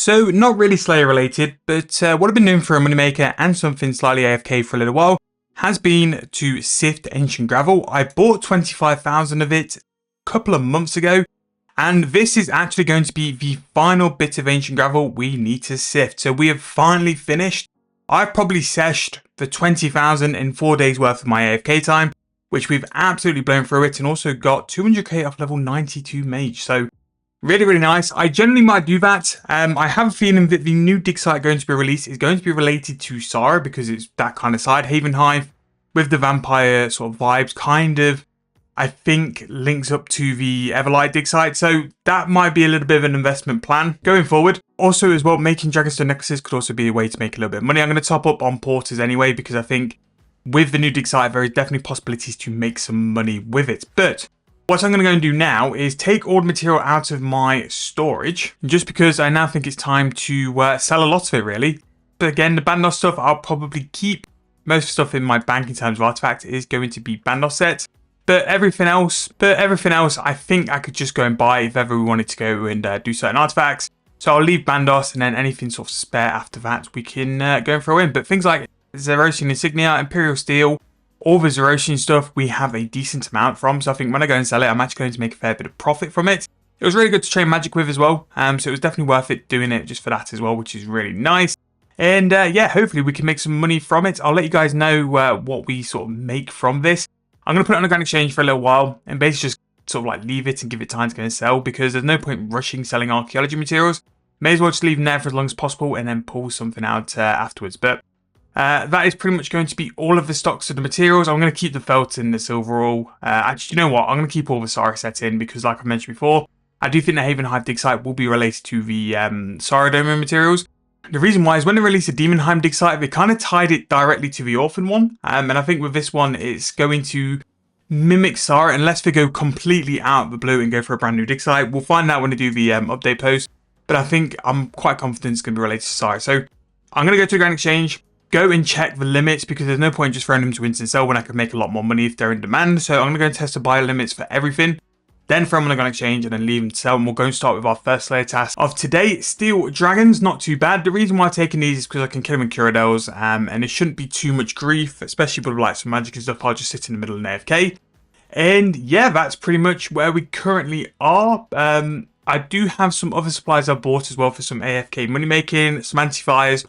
So not really Slayer related, but what I've been doing for a moneymaker and something slightly AFK for a little while has been to sift ancient gravel. I bought 25,000 of it a couple of months ago, and this is actually going to be the final bit of ancient gravel we need to sift. So we have finally finished. I've probably seshed the 20,000 in 4 days worth of my AFK time, which we've absolutely blown through it, and also got 200k off level 92 mage. So really, really nice. I generally might do that. I have a feeling that the new dig site going to be released is going to be related to Sara because it's that kind of side. Haven Hive with the vampire sort of vibes kind of, I think, links up to the Everlight dig site. So that might be a little bit of an investment plan going forward. Also as well, making Dragonstone necklaces could also be a way to make a little bit of money. I'm going to top up on porters anyway because I think with the new dig site, there is definitely possibilities to make some money with it. But what I'm going to go and do now is take all the material out of my storage, just because I now think it's time to sell a lot of it, really. But again, the Bandos stuff, I'll probably keep. Most stuff in my bank in terms of artifact is going to be Bandos sets. But everything else, I think I could just go and buy if ever we wanted to go and do certain artifacts. So I'll leave Bandos, and then anything sort of spare after that, we can go and throw in. But things like Zerosian Insignia, Imperial Steel, all the Zerosian stuff we have a decent amount from, so I think when I go and sell it, I'm actually going to make a fair bit of profit from it. It was really good to train magic with as well, so it was definitely worth it doing it just for that as well, which is really nice. And yeah, hopefully we can make some money from it. I'll let you guys know what we sort of make from this. I'm going to put it on a Grand Exchange for a little while and basically just sort of like leave it and give it time to go and sell, because there's no point rushing selling archaeology materials. May as well just leave them there for as long as possible and then pull something out afterwards. But that is pretty much going to be all of the stocks of the materials. I'm going to keep the felt in the silver all. Actually, you know what? I'm going to keep all the Sara sets in because, like I mentioned before, I do think the Haven Hive dig site will be related to the Sara Domo materials. The reason why is when they released the Demonheim dig site, they kind of tied it directly to the Orphan one. And I think with this one, it's going to mimic Sara unless they go completely out of the blue and go for a brand new dig site. We'll find out when they do the update post. But I think I'm quite confident it's going to be related to Sara. So I'm going to go to a Grand Exchange. Go and check the limits because there's no point just throwing them to instant sell when I could make a lot more money if they're in demand. So I'm going to go and test the buy limits for everything. Then throw them on the Grand Exchange and then leave them to sell. And we'll go and start with our first Slayer task of today. Steel Dragons, not too bad. The reason why I'm taking these is because I can kill them in Curadels. And it shouldn't be too much grief, especially with like some magic and stuff. I'll just sit in the middle of an AFK. And yeah, that's pretty much where we currently are. I do have some other supplies I've bought as well for some AFK money making, some anti-fires,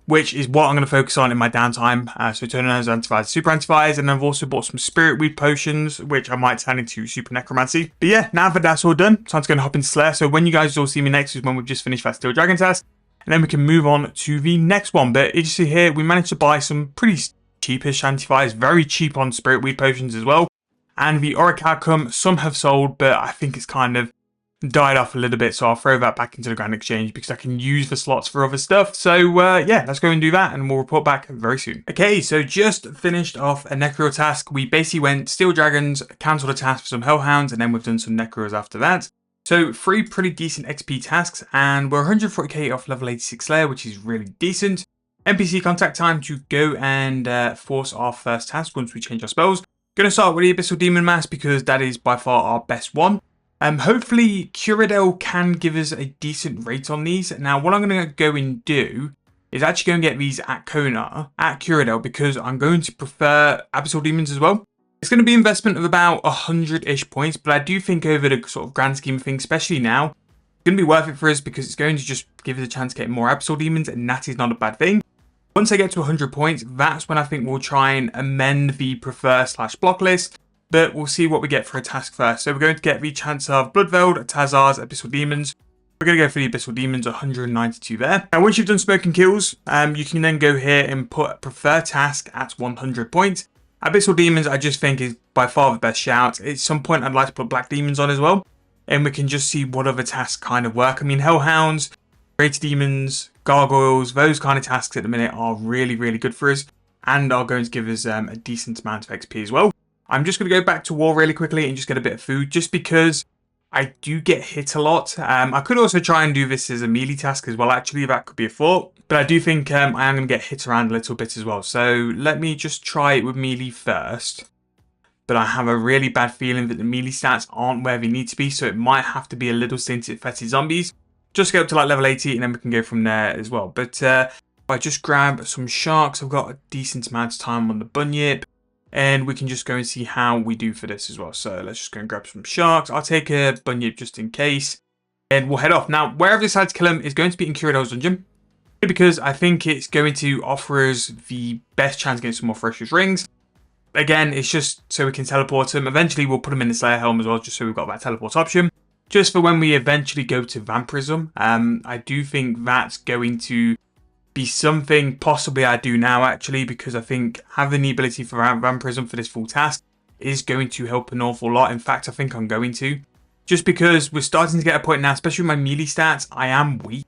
which is what I'm going to focus on in my downtime. So turning those antifires to super antifires, and I've also bought some spirit weed potions, which I might turn into super necromancy. But yeah, now that that's all done, time to go and hop into Slayer. So when you guys all see me next is when we've just finished that Steel Dragon task, and then we can move on to the next one. But as you see here, we managed to buy some pretty cheapish antifires, very cheap on spirit weed potions as well. And the Auric Outcome, some have sold, but I think it's kind of died off a little bit, so I'll throw that back into the Grand Exchange because I can use the slots for other stuff. So yeah, let's go and do that and we'll report back very soon. Okay, so just finished off a Necro task. We basically went Steel Dragons, cancelled a task for some Hellhounds, and then we've done some Necros after that. So 3 pretty decent XP tasks, and we're 140k off level 86 Slayer, which is really decent. NPC contact time to go and force our first task once we change our spells. Gonna start with the Abyssal Demon Mass because that is by far our best one. Hopefully Curadel can give us a decent rate on these. Now what I'm going to go and do is actually go and get these at Kona, at Curadel, because I'm going to prefer Abyssal Demons as well. It's going to be investment of about 100-ish points, but I do think over the sort of grand scheme of things, especially now, it's going to be worth it for us because it's going to just give us a chance to get more Abyssal Demons, and that is not a bad thing. Once I get to 100 points, that's when I think we'll try and amend the prefer/block list. But we'll see what we get for a task first. So we're going to get the chance of Bloodveld, Tazars, Abyssal Demons. We're going to go for the Abyssal Demons, 192 there. Now once you've done Smoking Kills, you can then go here and put Prefer Task at 100 points. Abyssal Demons I just think is by far the best shout. At some point I'd like to put Black Demons on as well. And we can just see what other tasks kind of work. I mean, Hellhounds, Great Demons, Gargoyles, those kind of tasks at the minute are really, really good for us. And are going to give us a decent amount of XP as well. I'm just going to go back to war really quickly and just get a bit of food, just because I do get hit a lot. I could also try and do this as a melee task as well, actually. That could be a thought. But I do think I am going to get hit around a little bit as well. So let me just try it with melee first. But I have a really bad feeling that the melee stats aren't where they need to be, so it might have to be a little stinted fetid zombies. Just get up to like level 80 and then we can go from there as well. But if I just grab some sharks, I've got a decent amount of time on the bunyip. And we can just go and see how we do for this as well. So let's just go and grab some sharks. I'll take a bunyip just in case. And we'll head off. Now, where I've decided to kill him is going to be in Curadel's dungeon. Because I think it's going to offer us the best chance of getting some more Ferocious Rings. Again, it's just so we can teleport him. Eventually, we'll put him in the Slayer Helm as well, just so we've got that teleport option. Just for when we eventually go to Vampirism. I do think that's going to be something possibly I do now, actually, because I think having the ability for Vampirism for this full task is going to help an awful lot. In fact, I think I'm going to. Just because we're starting to get a point now, especially with my melee stats, I am weak.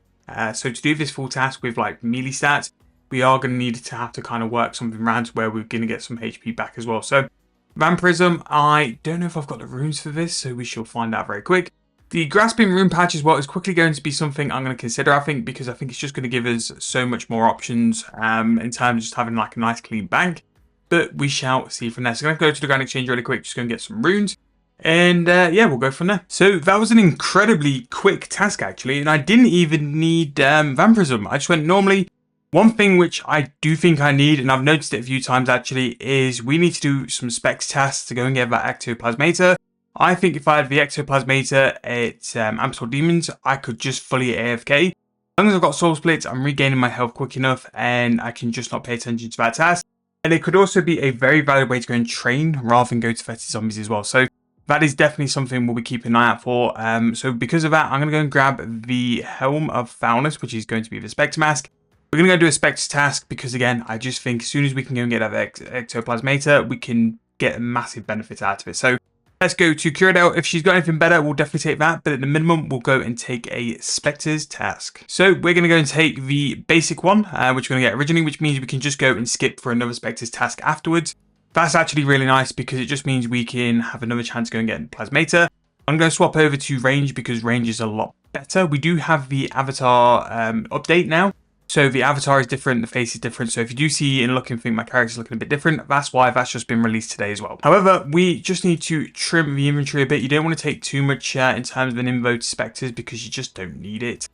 So to do this full task with like melee stats, we are going to need to have to kind of work something around to where we're going to get some HP back as well. So Vampirism, I don't know if I've got the runes for this, so we shall find out very quick. The Grasping Rune Patch as well is quickly going to be something I'm going to consider, I think, because I think it's just going to give us so much more options in terms of just having like a nice clean bank. But we shall see from there. So I'm going to go to the Grand Exchange really quick, just go and get some runes. And yeah, we'll go from there. So that was an incredibly quick task, actually. And I didn't even need Vampirism. I just went normally. One thing which I do think I need, and I've noticed it a few times actually, is we need to do some specs tasks to go and get that ectoplasmator. I think if I had the ectoplasmator at Abyssal Demons, I could just fully AFK. As long as I've got soul splits, I'm regaining my health quick enough, and I can just not pay attention to that task. And it could also be a very valid way to go and train rather than go to fetty zombies as well. So that is definitely something we'll be keeping an eye out for. So because of that, I'm going to go and grab the Helm of Foulness, which is going to be the Spectre Mask. We're going to go do a Spectre task because, again, I just think as soon as we can go and get that ectoplasmator, we can get a massive benefit out of it. So let's go to Curadel. If she's got anything better, we'll definitely take that. But at the minimum, we'll go and take a Spectre's task. So we're going to go and take the basic one, which we're going to get originally, which means we can just go and skip for another Spectre's task afterwards. That's actually really nice because it just means we can have another chance to go and get Plasmator. I'm going to swap over to range because range is a lot better. We do have the avatar update now. So the avatar is different, the face is different. So if you do see and look and think my character's looking a bit different, that's why that's just been released today as well. However, we just need to trim the inventory a bit. You don't want to take too much in terms of an invo to Spectres because you just don't need it.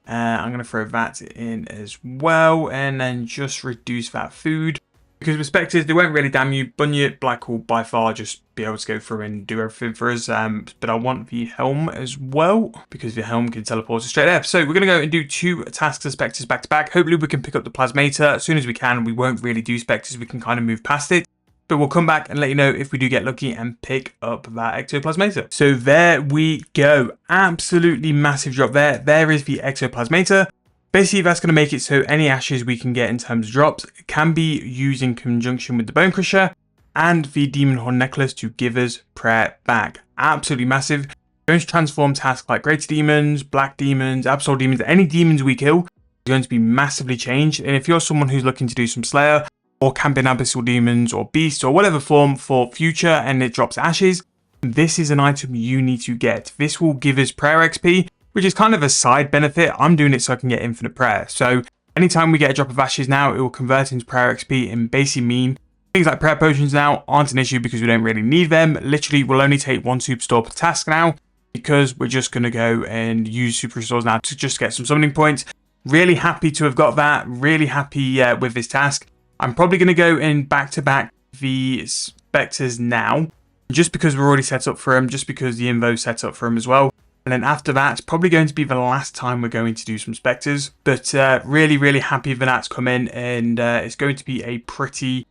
I'm going to throw that in as well and then just reduce that food. Because with Spectres, they won't really damn you. Bunyip, Black will by far just be able to go through and do everything for us. But I want the Helm as well, because the Helm can teleport us straight there. So we're going to go and do 2 tasks of Spectres back to back. Hopefully we can pick up the Plasmator as soon as we can. We won't really do Spectres, we can kind of move past it. But we'll come back and let you know if we do get lucky and pick up that ectoplasmator. So there we go. Absolutely massive drop there. There is the ectoplasmator. Basically, that's going to make it so any ashes we can get in terms of drops can be used in conjunction with the Bone Crusher and the Demon Horn Necklace to give us prayer back. Absolutely massive. Going to transform tasks like Greater Demons, Black Demons, Absol Demons, any demons we kill is going to be massively changed. And if you're someone who's looking to do some Slayer or camping Abyssal Demons or Beasts or whatever form for future and it drops ashes, this is an item you need to get. This will give us prayer XP, which is kind of a side benefit. I'm doing it so I can get infinite prayer. So anytime we get a drop of ashes now, it will convert into prayer XP and basically mean things like prayer potions now aren't an issue because we don't really need them. Literally, we'll only take 1 superstore per task now because we're just going to go and use superstores now to just get some summoning points. Really happy to have got that. Really happy with this task. I'm probably going to go in back-to-back the Spectres now, just because we're already set up for them, just because the invo's set up for them as well. And then after that, it's probably going to be the last time we're going to do some Spectres. But really, really happy that that's come in. And it's going to be a pretty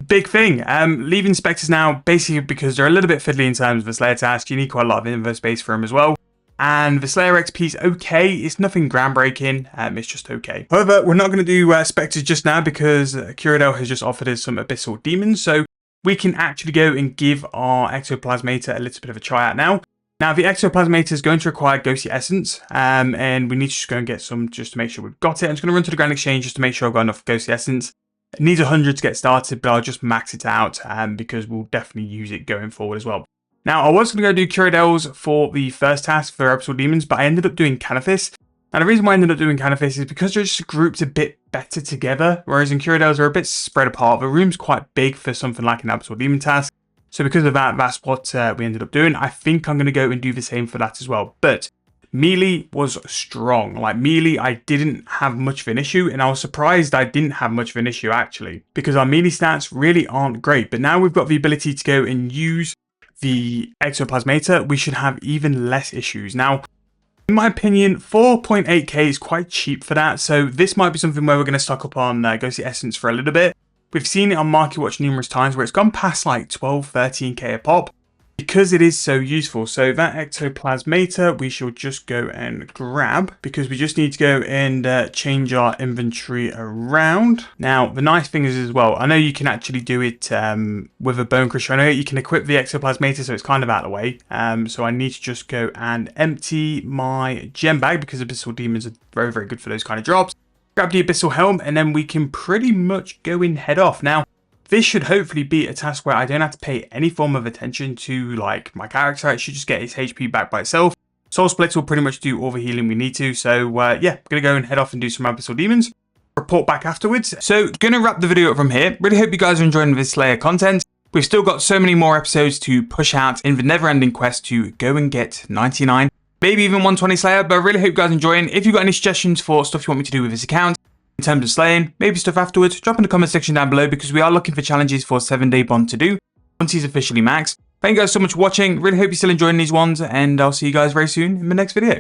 big thing. Leaving Spectres now, basically because they're a little bit fiddly in terms of the Slayer task. You need quite a lot of invo space for them as well. And the Slayer XP is okay. It's nothing groundbreaking. It's just okay. However, we're not going to do Spectres just now because Curadel has just offered us some Abyssal Demons. So we can actually go and give our Ectoplasmator a little bit of a try out now. Now, the Ectoplasmator is going to require Ghostly Essence, and we need to just go and get some just to make sure we've got it. I'm just going to run to the Grand Exchange just to make sure I've got enough Ghostly Essence. It needs 100 to get started, but I'll just max it out because we'll definitely use it going forward as well. Now, I was going to go do Curadel's for the first task for Abyssal Demons, but I ended up doing Canaphis. And the reason why I ended up doing Canaphis is because they're just grouped a bit better together, whereas in Curadel's they're a bit spread apart. The room's quite big for something like an Abyssal Demon task. So because of that, that's what we ended up doing. I think I'm going to go and do the same for that as well. But melee was strong. Like melee, I didn't have much of an issue, and I was surprised I didn't have much of an issue actually, because our melee stats really aren't great. But now we've got the ability to go and use the ectoplasmator, we should have even less issues. Now, in my opinion, 4.8k is quite cheap for that, so this might be something where we're going to stock up on Ghostly Essence for a little bit. We've seen it on Market Watch numerous times where it's gone past like 12, 13k a pop, because it is so useful. So that ectoplasmator we shall just go and grab, because we just need to go and change our inventory around. Now the nice thing is as well, I know you can actually do it with a bone crusher. I know you can equip the ectoplasmator, so it's kind of out of the way. So I need to just go and empty my gem bag, because abyssal demons are very, very good for those kind of drops. Grab the abyssal helm, and then we can pretty much go and head off. Now, this should hopefully be a task where I don't have to pay any form of attention to like my character. It should just get his HP back by itself. Soul Splits will pretty much do all the healing we need to. So yeah, we're going to go and head off and do some abyssal demons. Report back afterwards. So going to wrap the video up from here. Really hope you guys are enjoying this Slayer content. We've still got so many more episodes to push out in the never-ending quest to go and get 99, maybe even 120 Slayer. But I really hope you guys are enjoying. If you've got any suggestions for stuff you want me to do with this account, in terms of slaying, maybe stuff afterwards, drop in the comment section down below, because we are looking for challenges for 7-day bond to do once he's officially maxed. Thank you guys so much for watching. Really hope you're still enjoying these ones, and I'll see you guys very soon in the next video.